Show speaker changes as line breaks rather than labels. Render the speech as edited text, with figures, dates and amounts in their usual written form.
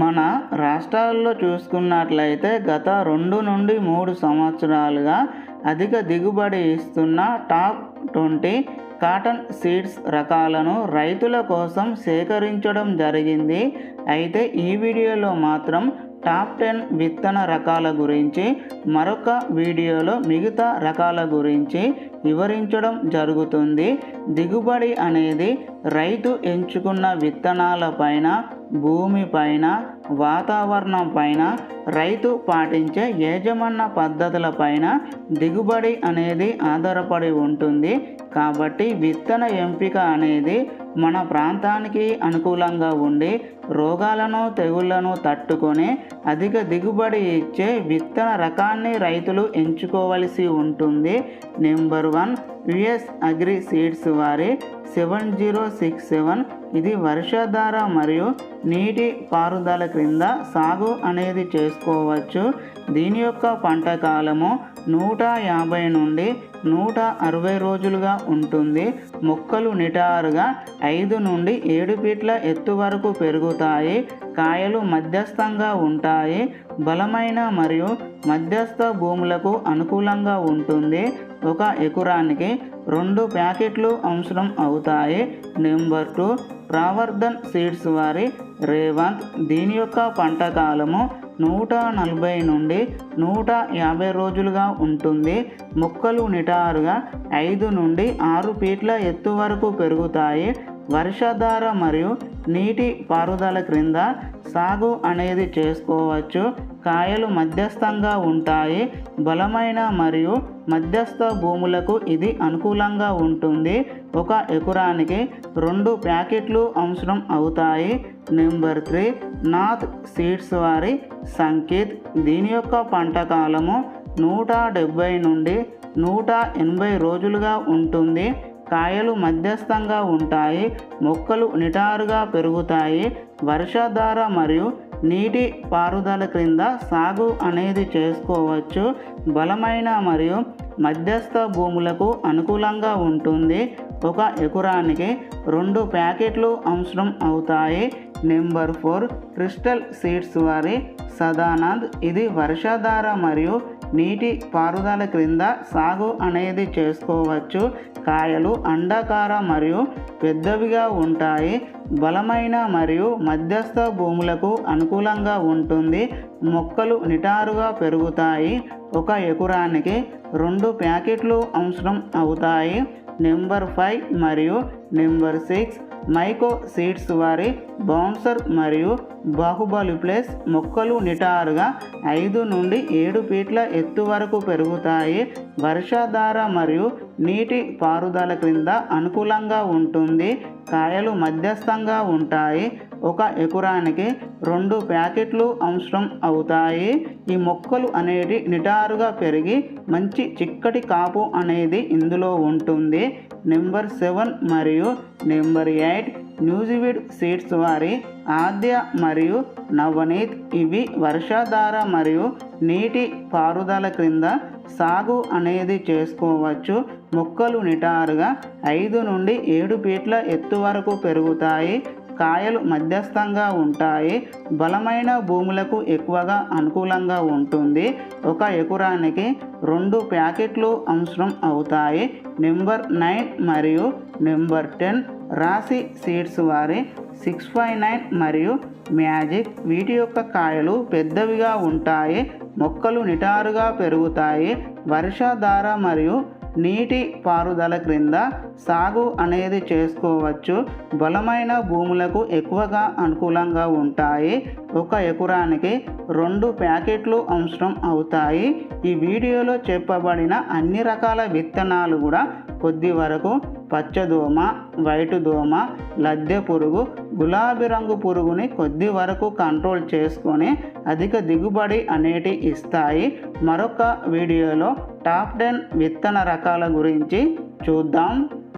మన రాష్ట్రాల్లో చూసుకున్నట్లయితే గత 2 నుండి 3 సంవత్సరాలుగా అధిక దిగుబడి ఇస్తున్న టాప్ 20 కాటన్ సీడ్స్ రకాలను రైతుల కోసం సేకరించడం జరిగింది. అయితే ఈ వీడియోలో మాత్రం టాప్ 10 విత్తన రకాల గురించి, మరొక వీడియోలో మిగతా రకాల గురించి వివరించడం జరుగుతుంది. దిగుబడి అనేది రైతు ఎంచుకున్న విత్తనాల పైన, భూమి పైన, వాతావరణం పైన, రైతు పాటించే యాజమాన్య పద్ధతుల పైన దిగుబడి అనేది ఆధారపడి ఉంటుంది. కాబట్టి విత్తన ఎంపిక అనేది మన ప్రాంతానికి అనుకూలంగా ఉండి రోగాలను, తెగుళ్లను తట్టుకొని అధిక దిగుబడి ఇచ్చే విత్తన రకాన్ని రైతులు ఎంచుకోవలసి ఉంటుంది. నెంబర్ 1 యుఎస్ అగ్రి సీడ్స్ వారి 7067. ఇది వర్షాధార మరియు నీటి పారుదల క్రింద సాగు అనేది చేసుకోవచ్చు. దీని యొక్క పంట కాలము 150 నుండి 160 రోజులుగా ఉంటుంది. మొక్కలు నిటారుగా 5 నుండి 7 ఫీట్ల ఎత్తు వరకు పెరుగుతాయి. కాయలు మధ్యస్థంగా ఉంటాయి. బలమైన మరియు మధ్యస్థ భూములకు అనుకూలంగా ఉంటుంది. 1 ఎకరానికి 2 ప్యాకెట్లు అవసరం అవుతాయి. నెంబర్ 2 ప్రవర్ధన్ సీడ్స్ వారి రేవంత్. దీని యొక్క పంట కాలము 140 నుండి 150 రోజులుగా ఉంటుంది. మొక్కలు నిటారుగా 5 నుండి 6 ఫీట్ల ఎత్తు వరకు పెరుగుతాయి. వర్షాధార మరియు నీటి పారుదల క్రింద సాగు అనేది చేసుకోవచ్చు. కాయలు మధ్యస్థంగా ఉంటాయి. బలమైన మరియు మధ్యస్థ భూములకు ఇది అనుకూలంగా ఉంటుంది. 1 ఎకరానికి 2 ప్యాకెట్లు అవసరం అవుతాయి. నెంబర్ 3 నాథ్ సీడ్స్ వారి సంకేత్. దీని యొక్క పంట కాలము 170 నుండి 180 రోజులుగా ఉంటుంది. కాయలు మధ్యస్థంగా ఉంటాయి. మొక్కలు నిటారుగా పెరుగుతాయి. వర్షాధార మరియు నీటి పారుదల క్రింద సాగు అనేది చేసుకోవచ్చు. బలమైన మరియు మధ్యస్థ భూములకు అనుకూలంగా ఉంటుంది. 1 ఎకరానికి 2 ప్యాకెట్లు అవసరం అవుతాయి. నెంబర్ 4 క్రిస్టల్ సీడ్స్ వారి సదానంద్. ఇది వర్షాధార మరియు నీటి పారుదల క్రింద సాగు అనేది చేసుకోవచ్చు. కాయలు అండాకార మరియు పెద్దవిగా ఉంటాయి. బలమైన మరియు మధ్యస్థ భూములకు అనుకూలంగా ఉంటుంది. మొక్కలు నిటారుగా పెరుగుతాయి. 1 ఎకరానికి 2 ప్యాకెట్లు అవసరం అవుతాయి. నెంబర్ 5 మరియు నెంబర్ 6 మైకో సీడ్స్ వారి బౌన్సర్ మరియు బాహుబలి ప్లస్. మొక్కలు నిటారుగా 5 నుండి 7 ఫీట్ల ఎత్తు వరకు పెరుగుతాయి. వర్షాధార మరియు నీటి పారుదల క్రింద అనుకూలంగా ఉంటుంది. కాయలు మధ్యస్థంగా ఉంటాయి. 1 ఎకరానికి 2 ప్యాకెట్లు అవసరం అవుతాయి. ఈ మొక్కలు అనేది నిటారుగా పెరిగి మంచి చిక్కటి కాపు అనేది ఇందులో ఉంటుంది. నెంబర్ 7 మరియు నెంబర్ 8 న్యూజివీడ్ సీడ్స్ వారి ఆద్య మరియు నవనీత్. ఇవి వర్షాధార మరియు నీటి పారుదల క్రింద సాగు అనేది చేసుకోవచ్చు. మొక్కలు నిటారుగా 5 నుండి 7 ఫీట్ల ఎత్తు వరకు పెరుగుతాయి. కాయలు మధ్యస్థంగా ఉంటాయి. బలమైన భూములకు ఎక్కువగా అనుకూలంగా ఉంటుంది. 1 ఎకరానికి 2 ప్యాకెట్లు అవసరం అవుతాయి. నెంబర్ 9 మరియు నెంబర్ 10 రాశి సీడ్స్ వారి 659 మరియు మ్యాజిక్. వీటి యొక్క కాయలు పెద్దవిగా ఉంటాయి. మొక్కలు నిటారుగా పెరుగుతాయి. వర్షాధార మరియు నీటి పారుదల క్రింద సాగు అనేది చేసుకోవచ్చు. బలమైన భూములకు ఎక్కువగా అనుకూలంగా ఉంటాయి. 1 ఎకరానికి 2 ప్యాకెట్లు అవసరం అవుతాయి. ఈ వీడియోలో చెప్పబడిన అన్ని రకాల విత్తనాలు కూడా కొద్ది వరకు పచ్చదోమ, వైటు దోమ, లద్దె పురుగు, గులాబీ రంగు పురుగుని కొద్ది వరకు కంట్రోల్ చేసుకొని అధిక దిగుబడి అనేటి ఇస్తాయి. మరొక వీడియోలో టాప్ 10 విత్తన రకాల గురించి చూద్దాం.